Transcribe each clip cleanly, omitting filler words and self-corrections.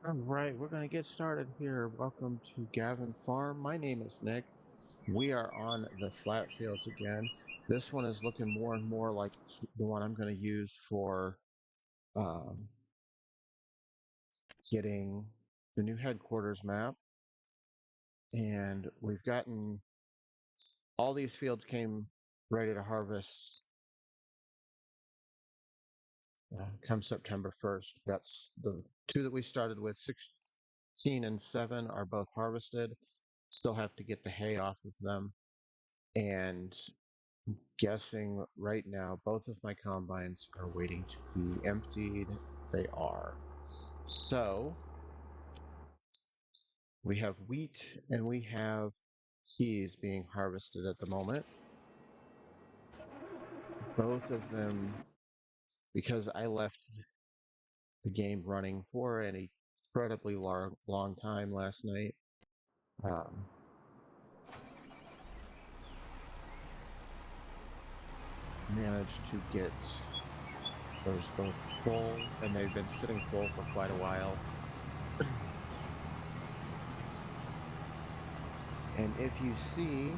All right, we're going to get started here. Welcome to Gavin Farm. My name is Nick. We are on the flat fields again. This one is looking more and more like the one I'm going to use for um, getting the new headquarters map. And we've gotten all these fields came ready to harvest come September 1st. That's the two that we started with, 16 and 7 are both harvested. Still have to get the hay off of them. And guessing right now, both of my combines are waiting to be emptied. They are. So we have wheat and we have peas being harvested at the moment. Both of them, because I left the game running for an incredibly long time last night. Managed to get those both full, and they've been sitting full for quite a while. And if you see,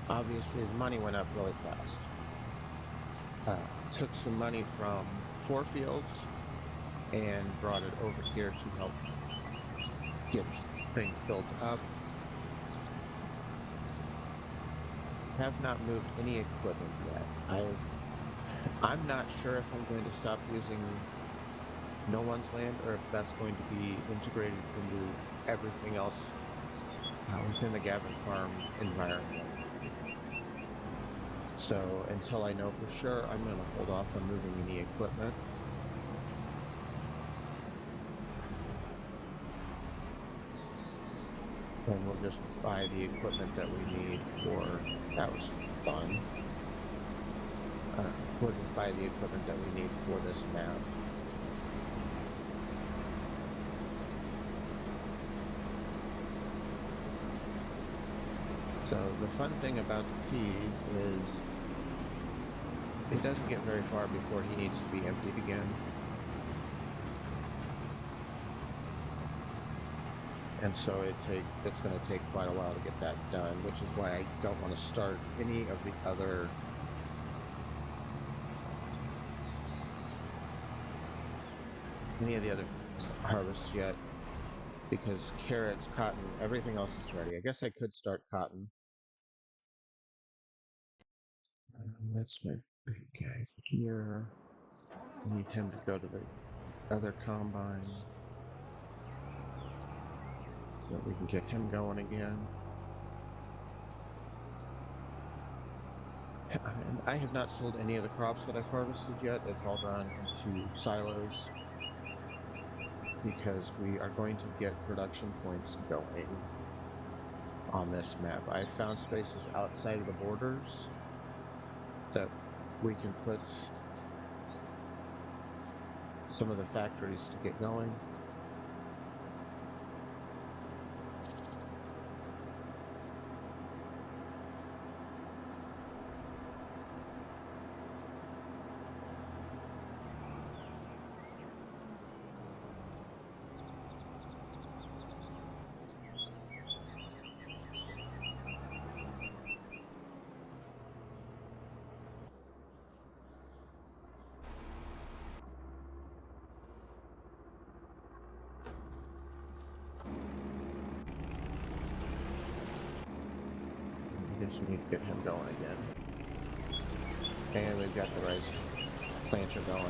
obviously the money went up really fast. Took some money from 4Fields and brought it over here to help get things built up. Have not moved any equipment yet. I'm not sure if I'm going to stop using No One's Land or if that's going to be integrated into everything else within the Gavin Farm environment. So until I know for sure, I'm going to hold off on moving any equipment. And we'll just buy the equipment that we need for, that was fun. We'll just buy the equipment that we need for this map. So the fun thing about the peas is it doesn't get very far before he needs to be emptied again. And so it's going to take quite a while to get that done, which is why I don't want to start any of the other harvests yet, because carrots, cotton, everything else is ready. I guess I could start cotton. That's my big guy here. I need him to go to the other combine so that we can get him going again. And I have not sold any of the crops that I've harvested yet. It's all gone into silos because we are going to get production points going on this map. I found spaces outside of the borders that we can put some of the factories to get going. I guess we need to get him going again. And we've got the rice planter going.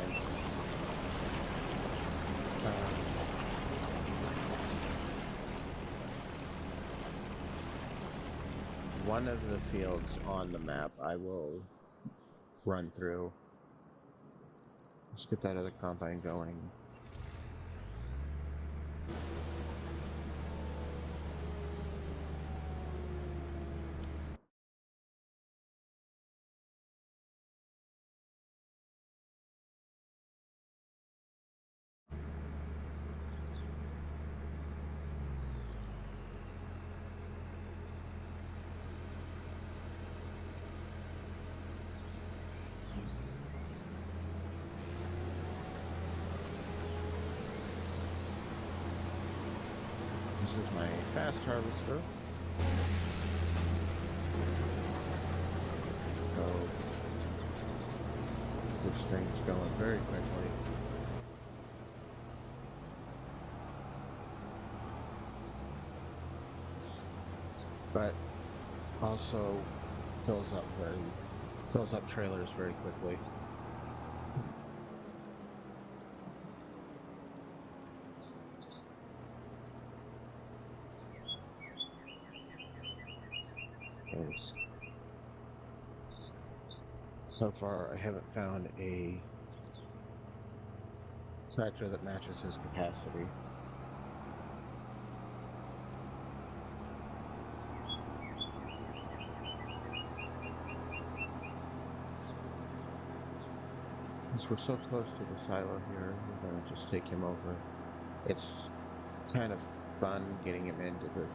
One of the fields on the map I will run through. Let's get that other combine going. is my fast harvester. So this thing's going very quickly. But also fills up trailers very quickly. And so far, I haven't found a tractor that matches his capacity. Since we're so close to the silo here, we're going to just take him over. It's kind of fun getting him into the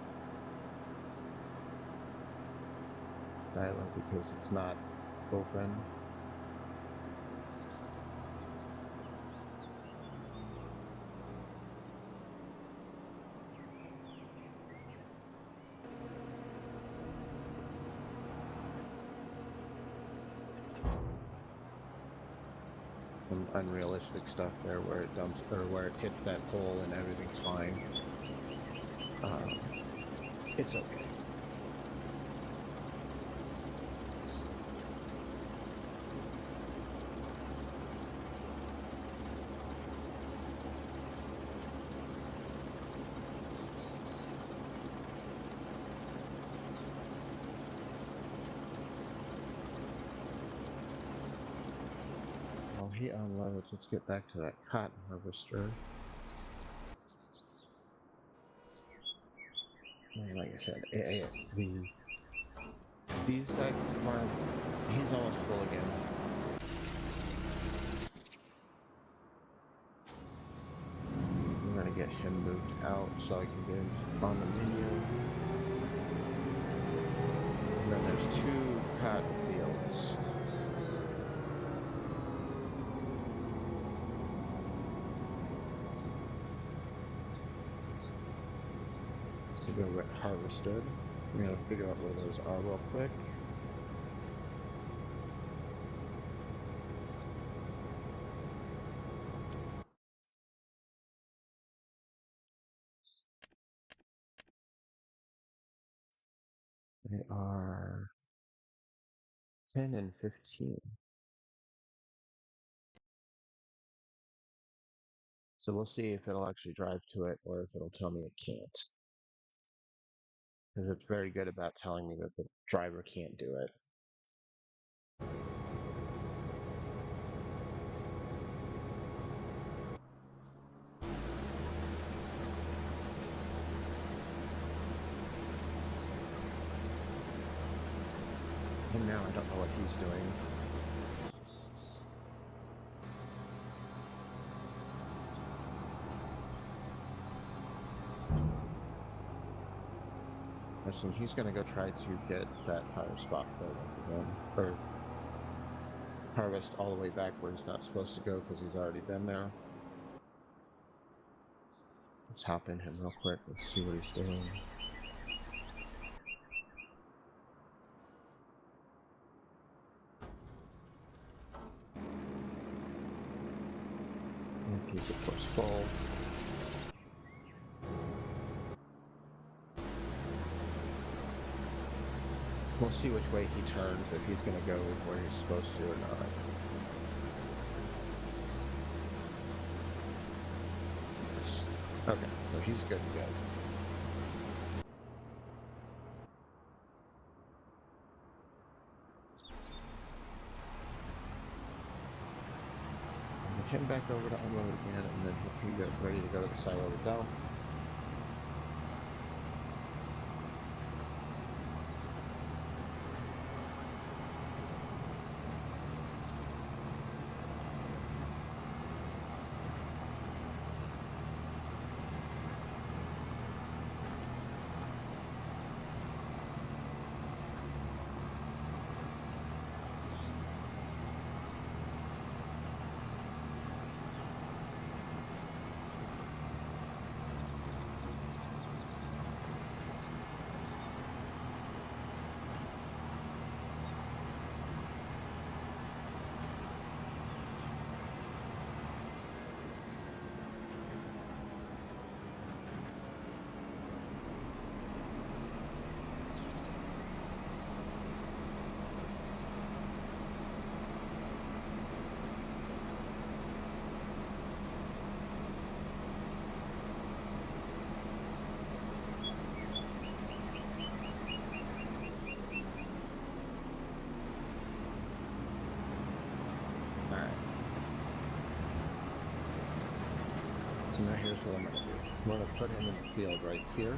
silo because it's not open. Some unrealistic stuff there where it dumps or where it hits that pole and everything's fine. It's okay. While he unloads, let's get back to that cotton harvester. And like I said, the these type farm, he's almost full again. I'm gonna get him moved out so I can get him on the menu. And then there's 2 cotton fields. To go get harvested. I'm gonna figure out where those are real quick. They are 10 and 15. So we'll see if it'll actually drive to it or if it'll tell me it can't. Because it's very good about telling me that the driver can't do it. And now I don't know what he's doing. So he's gonna go try to get that power spot filled up again, or harvest all the way back where he's not supposed to go because he's already been there. Let's hop in him real quick. Let's see what he's doing. And he's of course full. We'll see which way he turns, if he's going to go where he's supposed to or not. Okay, so he's good to go. Get him back over to unload again, and then he'll be ready to go to the silo to dump. So now here's what I'm going to do. I'm going to put him in the field right here.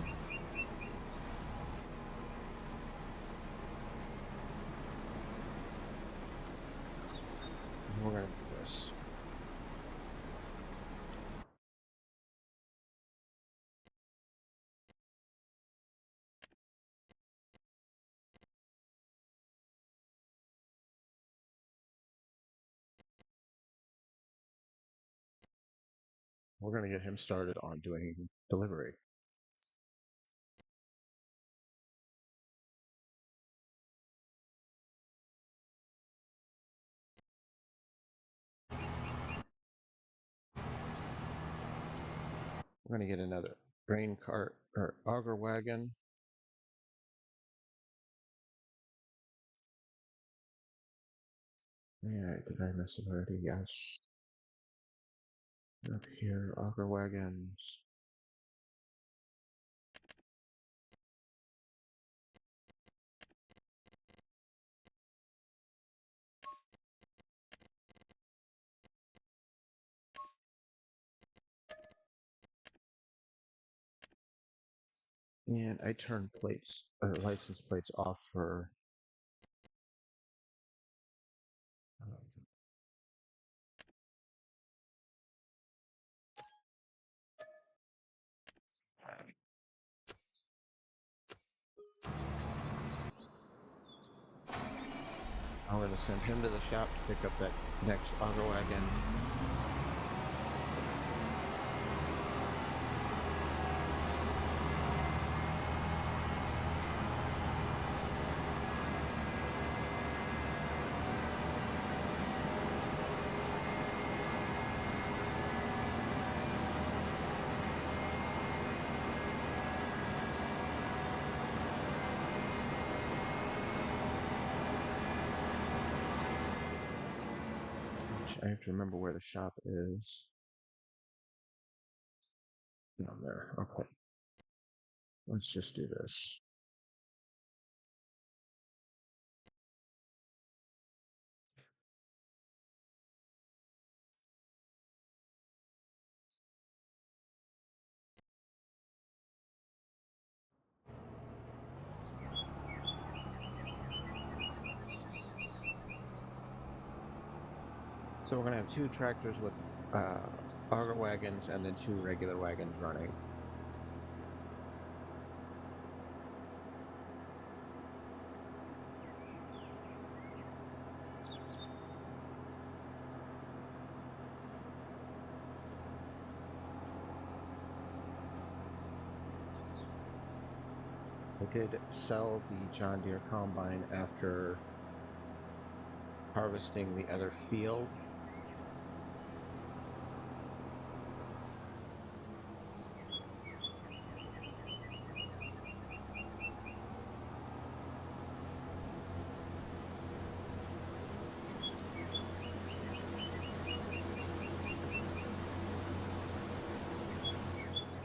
And we're going to do this. We're going to get him started on doing delivery. We're going to get another grain cart or auger wagon. Yeah, did I miss it already? Yes. Up here, auger wagons. And I turned plates or license plates off for I'm going to send him to the shop to pick up that next auger wagon. I have to remember where the shop is. Down there. Okay. Let's just do this. So we're going to have 2 tractors with auger wagons and then 2 regular wagons running. I did sell the John Deere combine after harvesting the other field.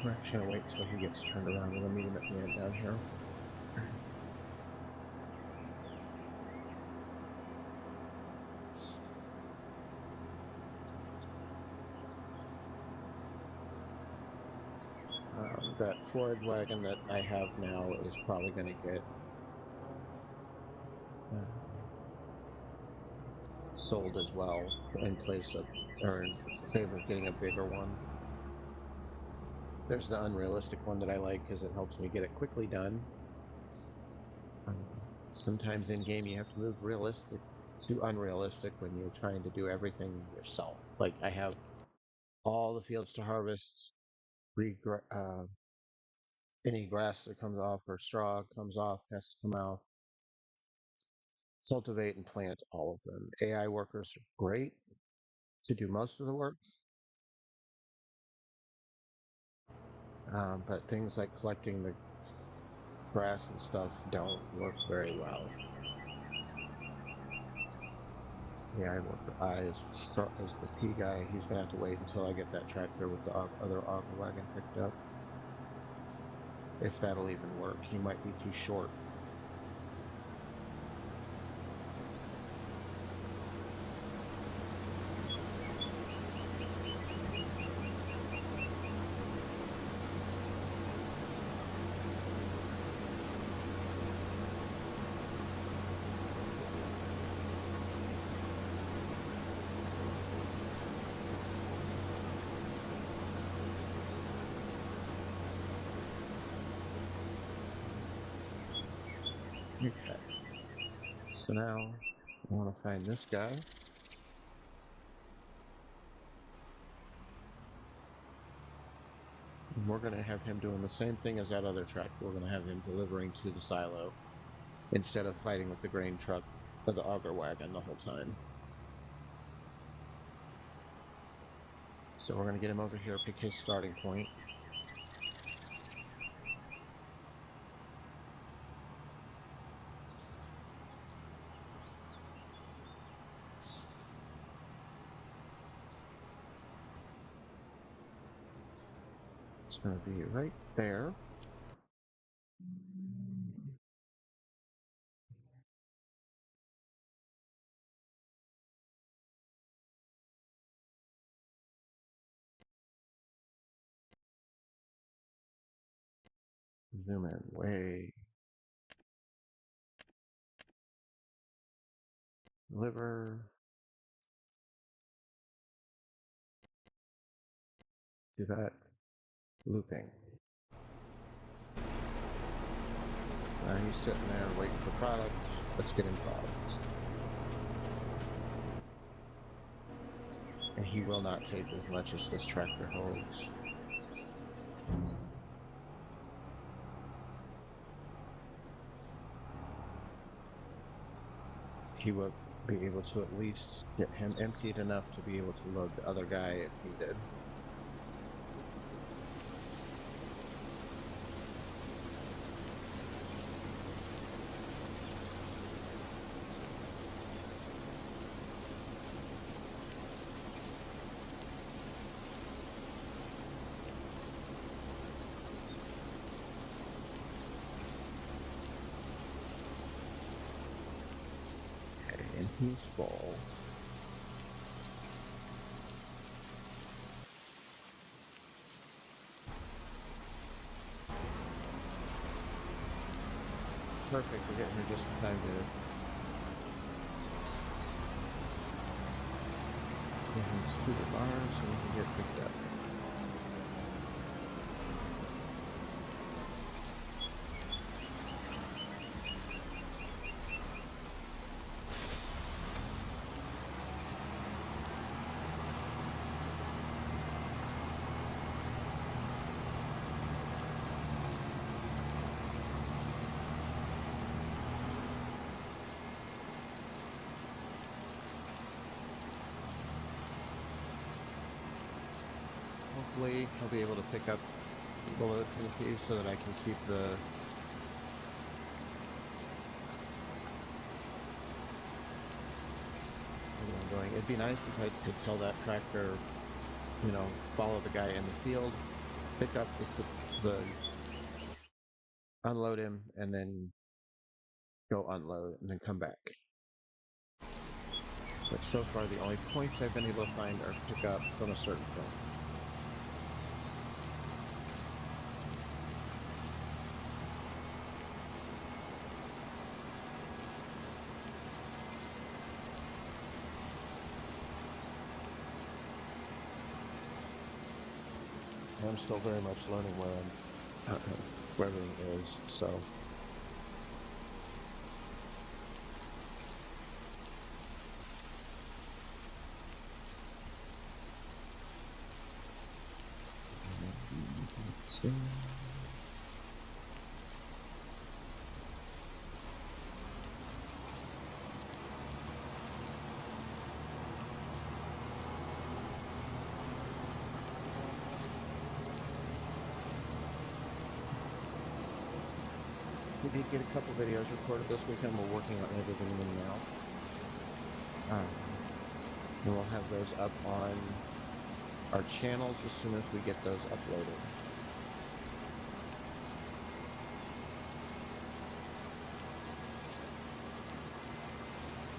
We're actually going to wait till he gets turned around. We're going to meet him at the end down here. That Ford wagon that I have now is probably going to get sold as well in place of, or in favor of getting a bigger one. There's the unrealistic one that I like because it helps me get it quickly done. Sometimes in game you have to move realistic to unrealistic when you're trying to do everything yourself. Like I have all the fields to harvest, any grass that comes off or straw comes off has to come out. Cultivate and plant all of them. AI workers are great to do most of the work. But things like collecting the grass and stuff don't work very well. Yeah, I as the P guy, he's gonna have to wait until I get that tractor with the other auger wagon picked up. If that'll even work, he might be too short. So now I want to find this guy. And we're going to have him doing the same thing as that other tractor. We're going to have him delivering to the silo instead of fighting with the grain truck or the auger wagon the whole time. So we're going to get him over here, pick his starting point. It's going to be right there. Zoom in way. Deliver. Do that. Looping. Now he's sitting there waiting for product. Let's get him product. And he will not take as much as this tractor holds. He will be able to at least get him emptied enough to be able to load the other guy if needed. And he's full. Perfect, we're getting here just in time to get him to the bars so we can get picked up. Hopefully he'll be able to pick up the load for the piece so that I can keep the going. It'd be nice if I could tell that tractor, you know, follow the guy in the field, pick up the unload him, and then go unload, and then come back. But so far, the only points I've been able to find are pick up from a certain point. I'm still very much learning where everything is, so. We did get a couple videos recorded this weekend. We're working on editing them now. And we'll have those up on our channels as soon as we get those uploaded.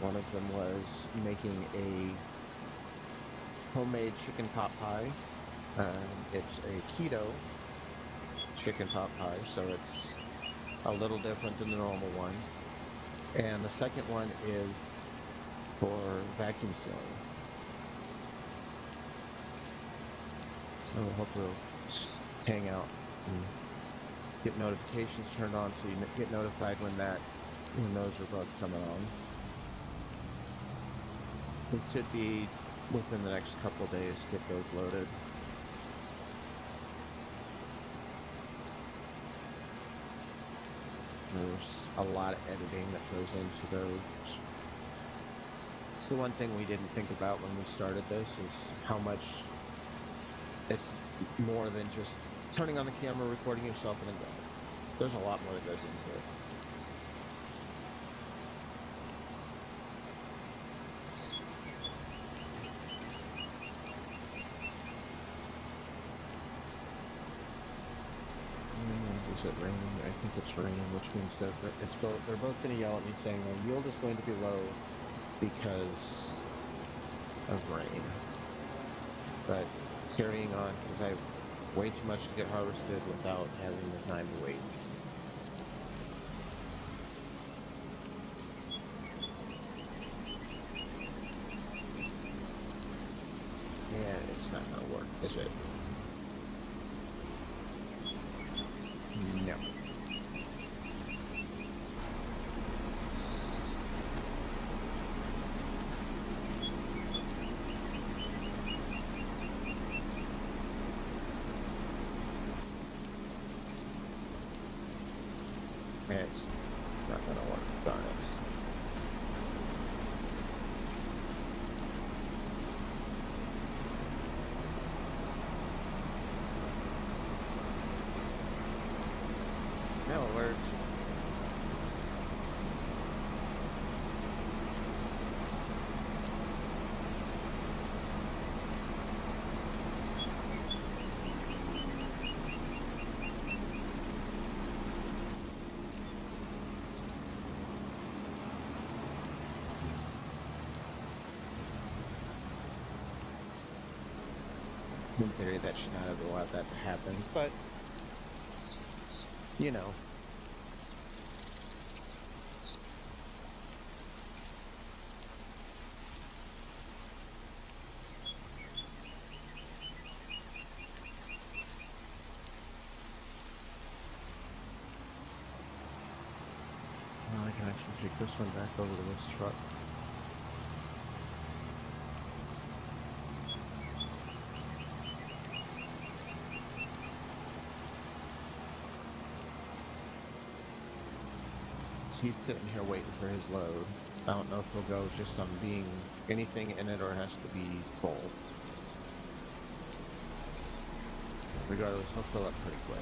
One of them was making a homemade chicken pot pie. It's a keto chicken pot pie, so it's a little different than the normal one. And the second one is for vacuum sealing. So we'll hope we'll hang out and get notifications turned on so you get notified when those are both coming on. It should be within the next couple days, get those loaded. There's a lot of editing that goes into those. It's the one thing we didn't think about when we started this is how much it's more than just turning on the camera, recording yourself, and then going. There's a lot more that goes into it. Is it raining? I think it's raining, which means that they're both going to yell at me saying the yield is going to be low because of rain. But carrying on because I have way too much to get harvested without having the time to wait. Yeah, it's not going to work, is it? No. It's not going to work. Darn it. No, it works. In theory, that should not have allowed that to happen, but, you know. Well, I can actually take this one back over to this truck. He's sitting here waiting for his load. I don't know if he'll go just on being anything in it or it has to be full. Regardless, he'll fill up pretty quick.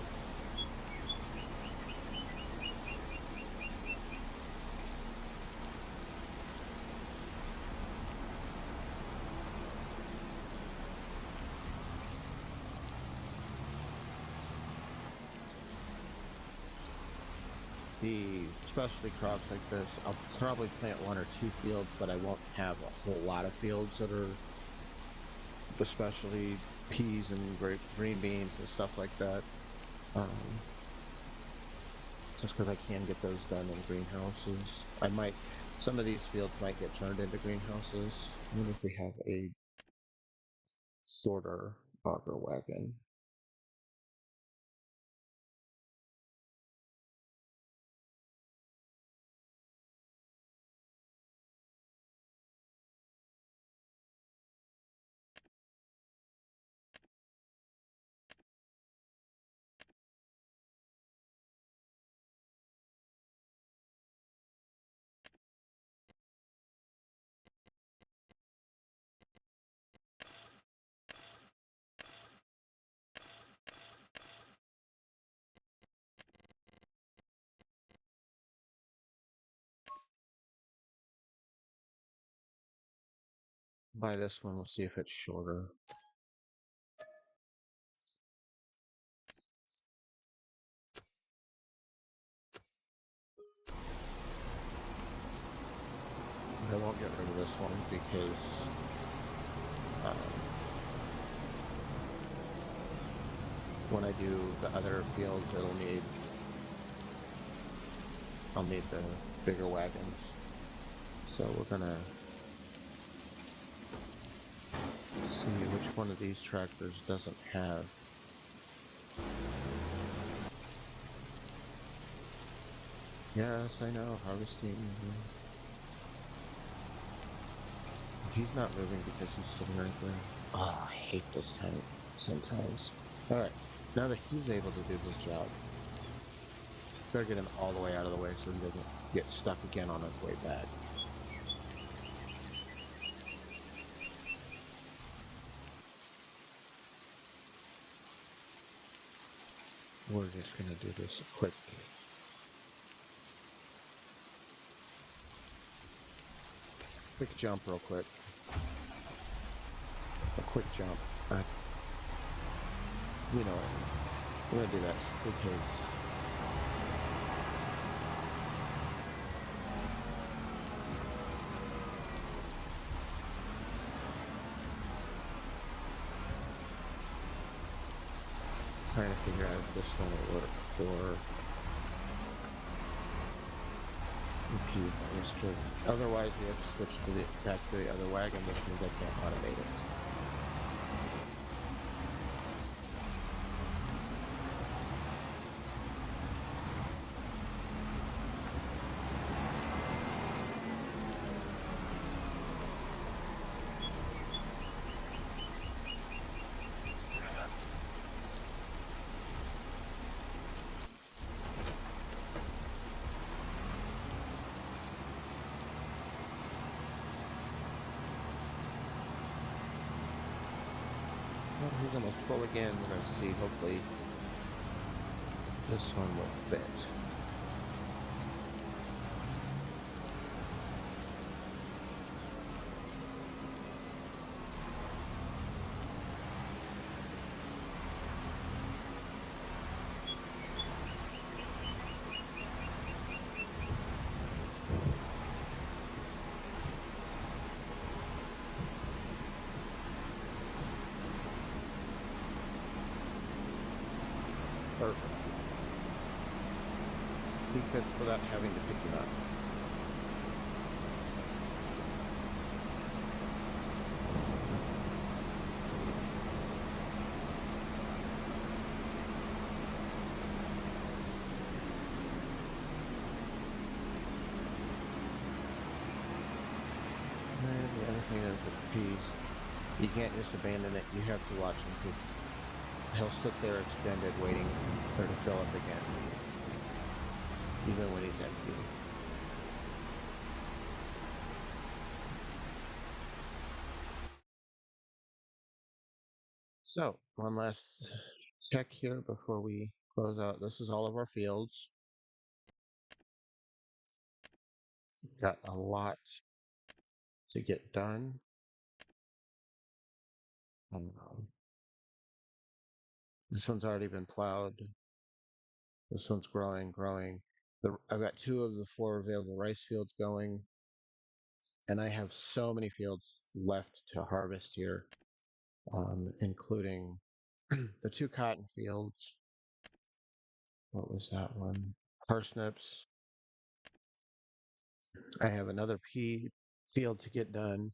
The specialty crops like this, I'll probably plant 1 or 2 fields, but I won't have a whole lot of fields that are especially peas and green beans and stuff like that. Just because I can get those done in greenhouses. Some of these fields might get turned into greenhouses. Even if we have a sorter auger wagon. Buy this one, we'll see if it's shorter. I won't get rid of this one because when I do the other fields, I'll need the bigger wagons. So we're gonna see which one of these tractors doesn't have. Yes, I know, harvesting. he's not moving because he's sitting right there. Oh, I hate this time sometimes. All right, now that he's able to do his job, better get him all the way out of the way so he doesn't get stuck again on his way back. We're just gonna do this quick jump real quick. A quick jump. You know, we're gonna do that because trying to figure out if this one will work for the P harvester. Otherwise, we have to switch to back to the other wagon, which means I can't automate it. Well, he's almost full again. We're going to see, hopefully, this one will fit. Perfect. He fits without having to pick him up. And the other thing is with the peas, you can't just abandon it. You have to watch him because he'll sit there extended waiting for to fill up again, even when he's empty. So, one last check here before we close out. This is all of our fields. Got a lot to get done. This one's already been plowed. This one's growing. I've got 2 of the 4 available rice fields going, and I have so many fields left to harvest here, including the 2 cotton fields. What was that one? Parsnips. I have another pea field to get done.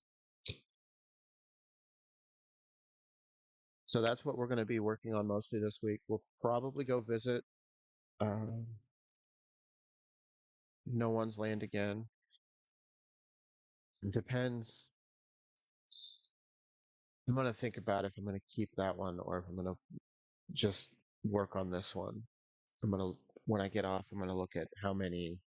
So that's what we're going to be working on mostly this week. We'll probably go visit no one's land again. It depends. I'm going to think about if I'm going to keep that one or if I'm going to just work on this one. When I get off, I'm going to look at how many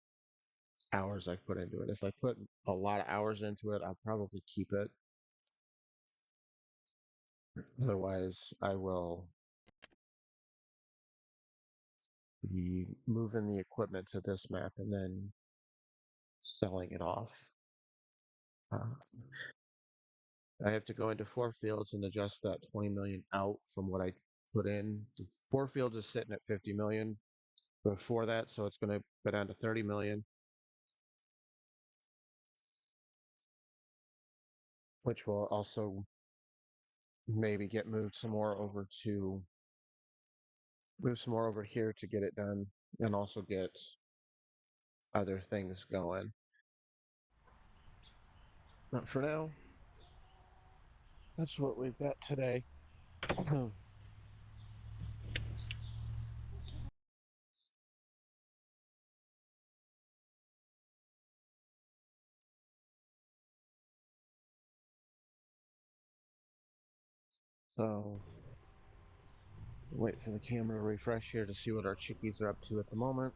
hours I've put into it. If I put a lot of hours into it, I'll probably keep it. Otherwise, I will be moving the equipment to this map and then selling it off. I have to go into 4 fields and adjust that 20 million out from what I put in. The 4 fields is sitting at 50 million before that, so it's going to go down to 30 million, which will also maybe get moved some more over here to get it done and also get other things going. But for now, that's what we've got today. So wait for the camera to refresh here to see what our chickies are up to at the moment.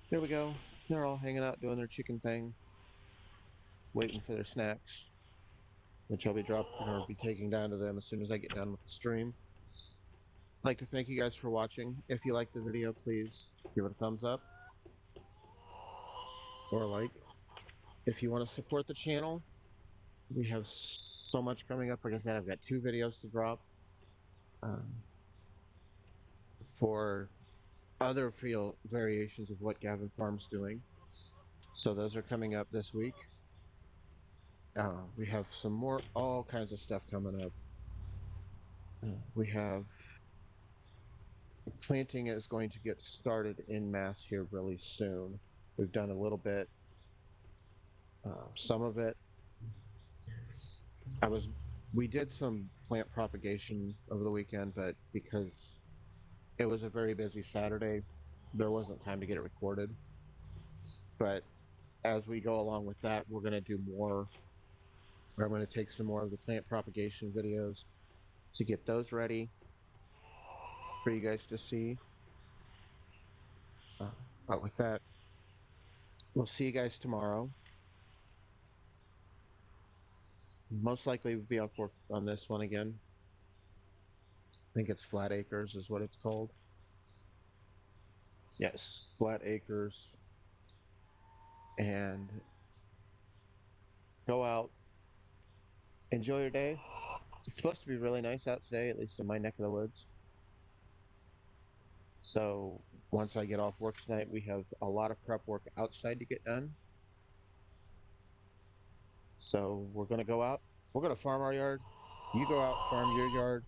There we go. They're all hanging out doing their chicken thing, waiting for their snacks, which I'll be dropping or be taking down to them as soon as I get done with the stream. I'd like to thank you guys for watching. If you liked the video, please give it a thumbs up or a like. If you want to support the channel, we have so much coming up. Like I said, I've got 2 videos to drop um, for other field variations of what Gavin Farm's doing. So those are coming up this week. We have some more, all kinds of stuff coming up. We have planting is going to get started in mass here really soon. We've done a little bit, some of it. We did some plant propagation over the weekend, but because it was a very busy Saturday, there wasn't time to get it recorded. But as we go along with that, we're going to do more. I'm going to take some more of the plant propagation videos to get those ready for you guys to see. But with that, we'll see you guys tomorrow. Most likely we'll be on this one again. I think it's Flat Acres is what it's called. Yes, Flat Acres. And go out, enjoy your day. It's supposed to be really nice out today, at least in my neck of the woods. So once I get off work tonight, we have a lot of prep work outside to get done. So we're going to go out. We're going to farm our yard. You go out, farm your yard.